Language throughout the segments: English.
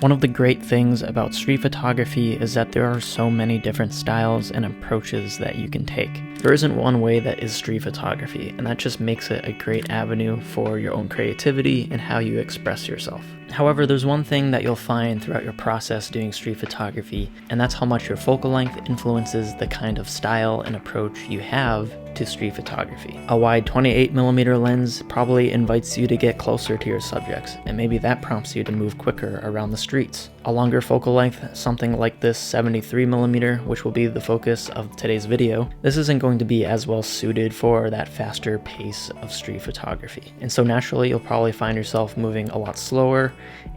One of the great things about street photography is that there are so many different styles and approaches that you can take. There isn't one way that is street photography, and that just makes it a great avenue for your own creativity and how you express yourself. However, there's one thing that you'll find throughout your process doing street photography, and that's how much your focal length influences the kind of style and approach you have to street photography. A wide 28mm lens probably invites you to get closer to your subjects, and maybe that prompts you to move quicker around the streets. A longer focal length, something like this 73mm, which will be the focus of today's video, this isn't going to be as well suited for that faster pace of street photography. And so naturally, you'll probably find yourself moving a lot slower,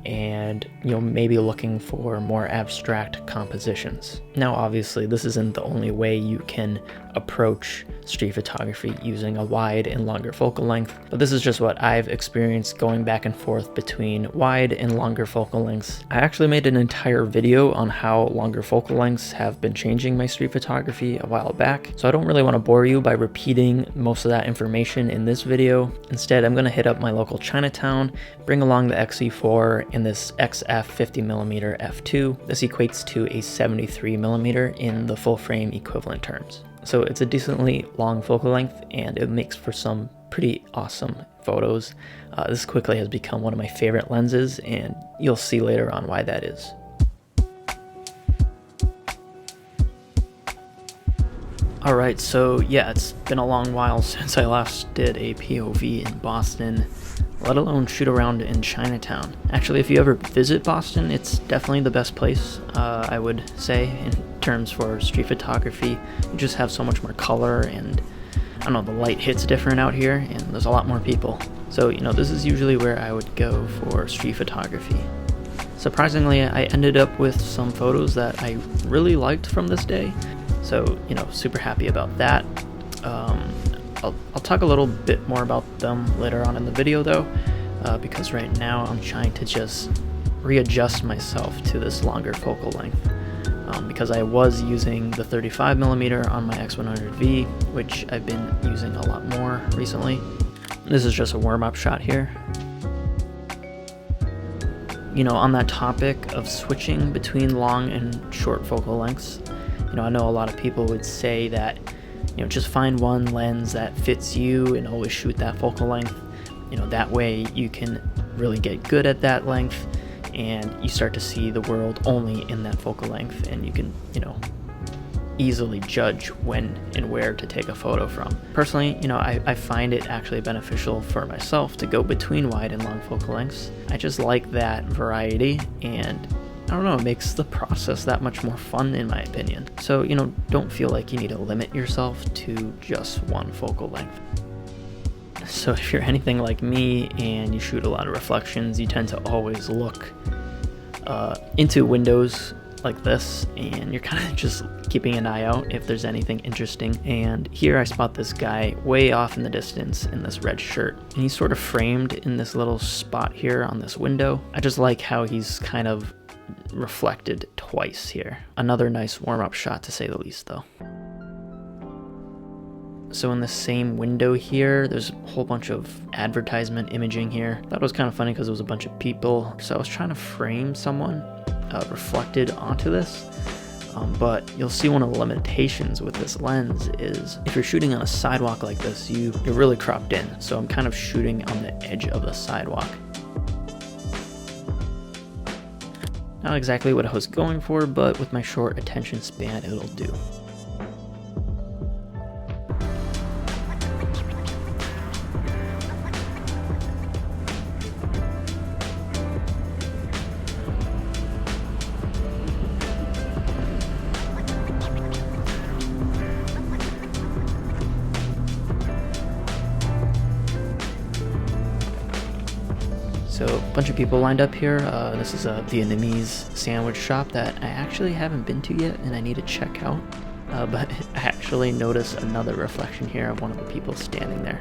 and you'll maybe looking for more abstract compositions. Now, obviously, this isn't the only way you can approach street photography using a wide and longer focal length, but this is just what I've experienced going back and forth between wide and longer focal lengths. I actually made an entire video on how longer focal lengths have been changing my street photography a while back, so I don't really want to bore you by repeating most of that information in this video. Instead, I'm going to hit up my local Chinatown, bring along the XE4 and this XF 50mm f2. This equates to a 73mm in the full frame equivalent terms. So it's a decently long focal length, and it makes for some pretty awesome photos. This quickly has become one of my favorite lenses, and you'll see later on why that is. Alright, so yeah, it's been a long while since I last did a POV in Boston, let alone shoot around in Chinatown. Actually, if you ever visit Boston, it's definitely the best place, I would say, in terms for street photography. You just have so much more color, and I don't know, the light hits different out here, and there's a lot more people. So, you know, this is usually where I would go for street photography. Surprisingly, I ended up with some photos that I really liked from this day. So, you know, super happy about that. I'll talk a little bit more about them later on in the video though, because right now I'm trying to just readjust myself to this longer focal length. Because I was using the 35mm on my X100V, which I've been using a lot more recently. This is just a warm-up shot here. You know, on that topic of switching between long and short focal lengths, you know, I know a lot of people would say that, you know, just find one lens that fits you and always shoot that focal length. You know, that way you can really get good at that length, and you start to see the world only in that focal length, and you can, you know, easily judge when and where to take a photo from. Personally, you know, I find it actually beneficial for myself to go between wide and long focal lengths. I just like that variety, and I don't know, it makes the process that much more fun in my opinion. So, you know, don't feel like you need to limit yourself to just one focal length. So if you're anything like me and you shoot a lot of reflections, you tend to always look into windows like this, and you're kind of just keeping an eye out if there's anything interesting. And here I spot this guy way off in the distance in this red shirt, and he's sort of framed in this little spot here on this window. I just like how he's kind of reflected twice here. Another nice warm-up shot to say the least though. So in the same window here, there's a whole bunch of advertisement imaging here. That was kind of funny because it was a bunch of people. So I was trying to frame someone reflected onto this. But you'll see one of the limitations with this lens is if you're shooting on a sidewalk like this, you're really cropped in. So I'm kind of shooting on the edge of the sidewalk. Not exactly what I was going for, but with my short attention span, it'll do. So a bunch of people lined up here. This is a Vietnamese sandwich shop that I actually haven't been to yet and I need to check out. But I actually noticed another reflection here of one of the people standing there.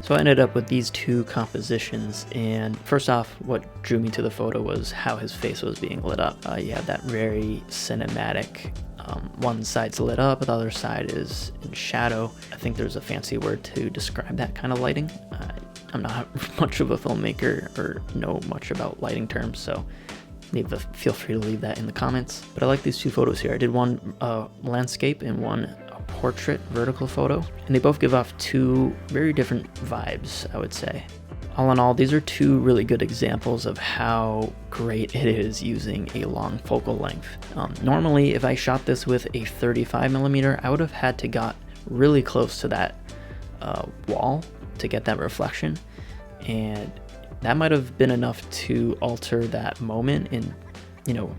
So I ended up with these two compositions, and first off, what drew me to the photo was how his face was being lit up. You have that very cinematic, one side's lit up, the other side is in shadow. I think there's a fancy word to describe that kind of lighting. I'm not much of a filmmaker or know much about lighting terms, so feel free to leave that in the comments. But I like these two photos here. I did one landscape and one portrait vertical photo, and they both give off two very different vibes, I would say. All in all, these are two really good examples of how great it is using a long focal length. Normally, if I shot this with a 35mm, I would have had to got really close to that wall to get that reflection, and that might have been enough to alter that moment in,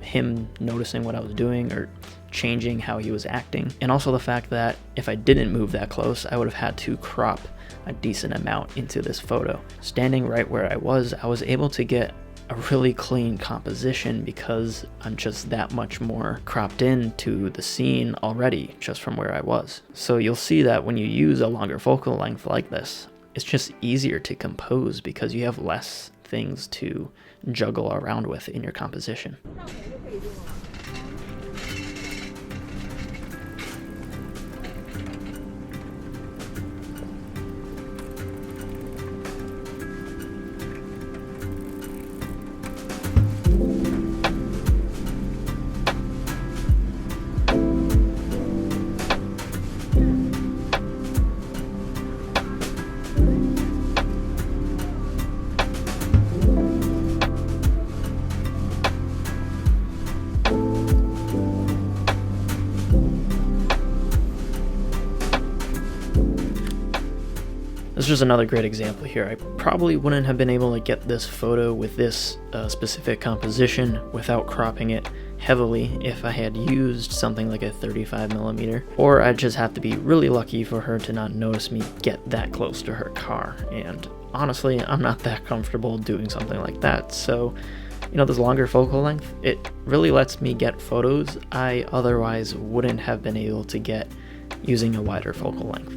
him noticing what I was doing or changing how he was acting. And also the fact that if I didn't move that close, I would have had to crop a decent amount into this photo. Standing right where I was able to get a really clean composition because I'm just that much more cropped into the scene already just from where I was. So you'll see that when you use a longer focal length like this, it's just easier to compose because you have less things to juggle around with in your composition. This is just another great example here. I probably wouldn't have been able to get this photo with this specific composition without cropping it heavily if I had used something like a 35mm, or I'd just have to be really lucky for her to not notice me get that close to her car. And honestly, I'm not that comfortable doing something like that. So, this longer focal length, it really lets me get photos I otherwise wouldn't have been able to get using a wider focal length.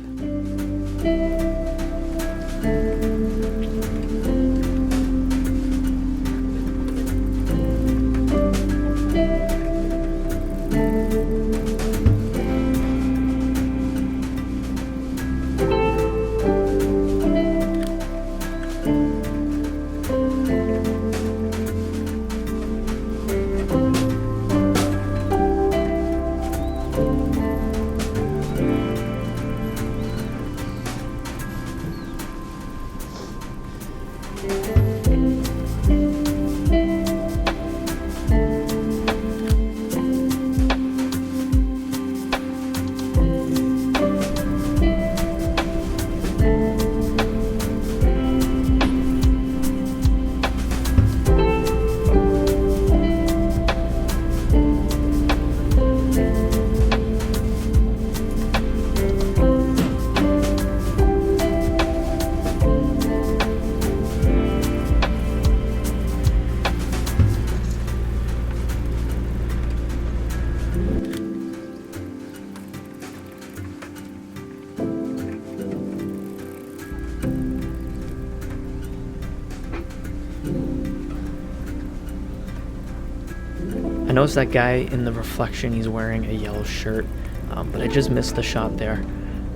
I noticed that guy in the reflection, he's wearing a yellow shirt, but I just missed the shot there.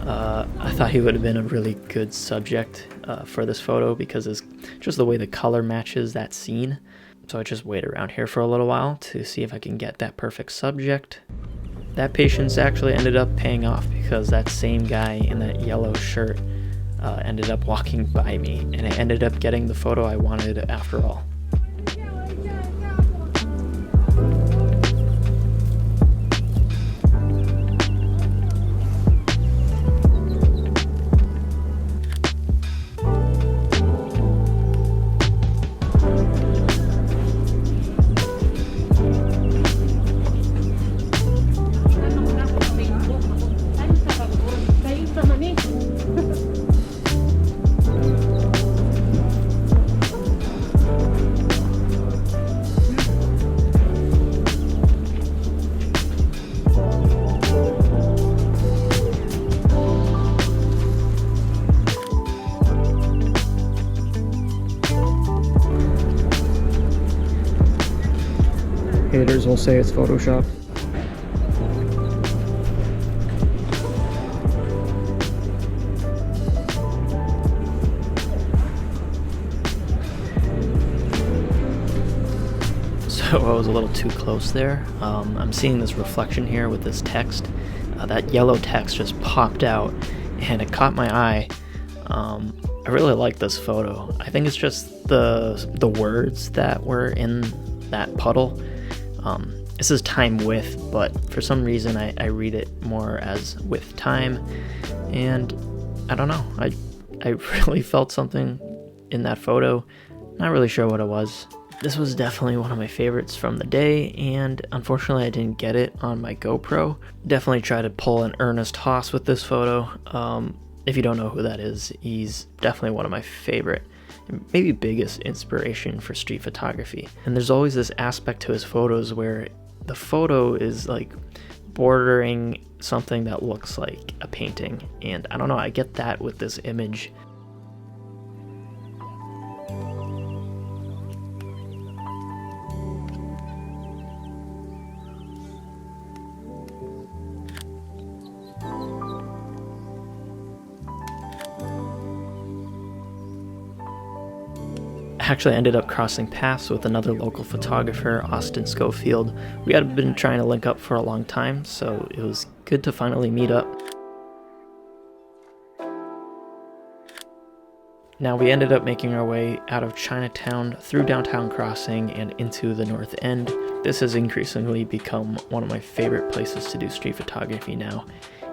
I thought he would have been a really good subject for this photo because it's just the way the color matches that scene. So I just wait around here for a little while to see if I can get that perfect subject. That patience actually ended up paying off because that same guy in that yellow shirt ended up walking by me, and I ended up getting the photo I wanted after all. haters will say it's Photoshop. So I was a little too close there. I'm seeing this reflection here with this text. That yellow text just popped out and it caught my eye. I really like this photo. I think it's just the words that were in that puddle. This is time with, but for some reason I read it more as with time. And I don't know, I really felt something in that photo. Not really sure what it was. This was definitely one of my favorites from the day, and unfortunately I didn't get it on my GoPro. Definitely try to pull an Ernest Haas with this photo. If you don't know who that is, he's definitely one of my favorite, maybe biggest inspiration for street photography. And there's always this aspect to his photos where the photo is like bordering something that looks like a painting. And I don't know, I get that with this image. Actually ended up crossing paths with another local photographer, Austin Schofield. We had been trying to link up for a long time, so it was good to finally meet up. Now we ended up making our way out of Chinatown, through Downtown Crossing, and into the North End. This has increasingly become one of my favorite places to do street photography now.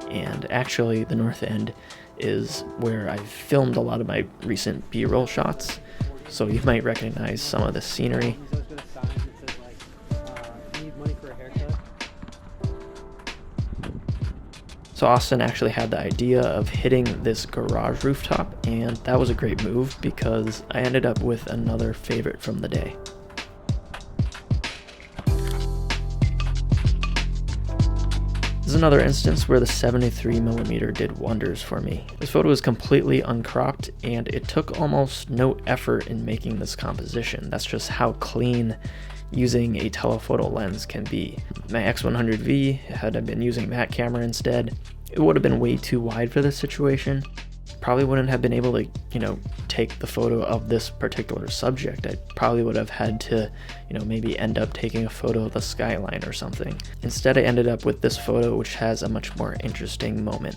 And actually the North End is where I've filmed a lot of my recent B-roll shots. So you might recognize some of the scenery. So Austin actually had the idea of hitting this garage rooftop, and that was a great move because I ended up with another favorite from the day. This is another instance where the 73mm did wonders for me. This photo is completely uncropped, and it took almost no effort in making this composition. That's just how clean using a telephoto lens can be. My X100V, had I been using that camera instead, it would have been way too wide for this situation. Probably wouldn't have been able to, take the photo of this particular subject. I probably would have had to, maybe end up taking a photo of the skyline or something. Instead, I ended up with this photo, which has a much more interesting moment.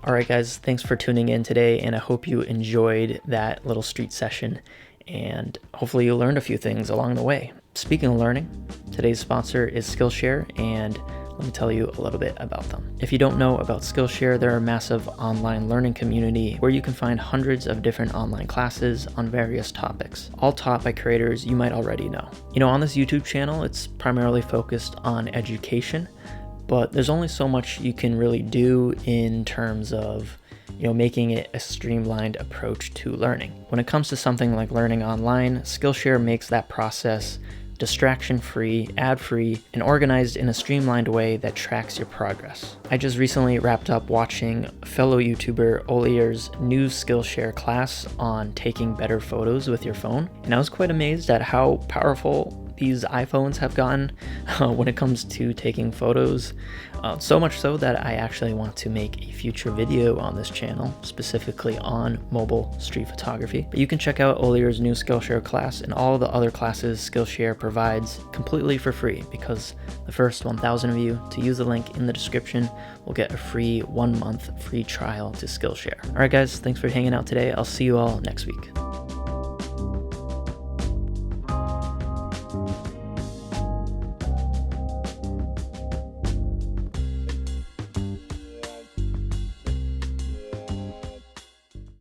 Alright guys, thanks for tuning in today, and I hope you enjoyed that little street session, and hopefully you learned a few things along the way. Speaking of learning, today's sponsor is Skillshare, and let me tell you a little bit about them. If you don't know about Skillshare, they're a massive online learning community where you can find hundreds of different online classes on various topics, all taught by creators you might already know. On this YouTube channel, it's primarily focused on education, but there's only so much you can really do in terms of making it a streamlined approach to learning. When it comes to something like learning online, Skillshare makes that process distraction-free, ad-free, and organized in a streamlined way that tracks your progress. I just recently wrapped up watching fellow YouTuber Olier's new Skillshare class on taking better photos with your phone, and I was quite amazed at how powerful these iPhones have gotten when it comes to taking photos. So much so that I actually want to make a future video on this channel, specifically on mobile street photography. But you can check out Olier's new Skillshare class and all the other classes Skillshare provides completely for free, because the first 1,000 of you to use the link in the description will get a free 1 month free trial to Skillshare. Alright guys, thanks for hanging out today. I'll see you all next week.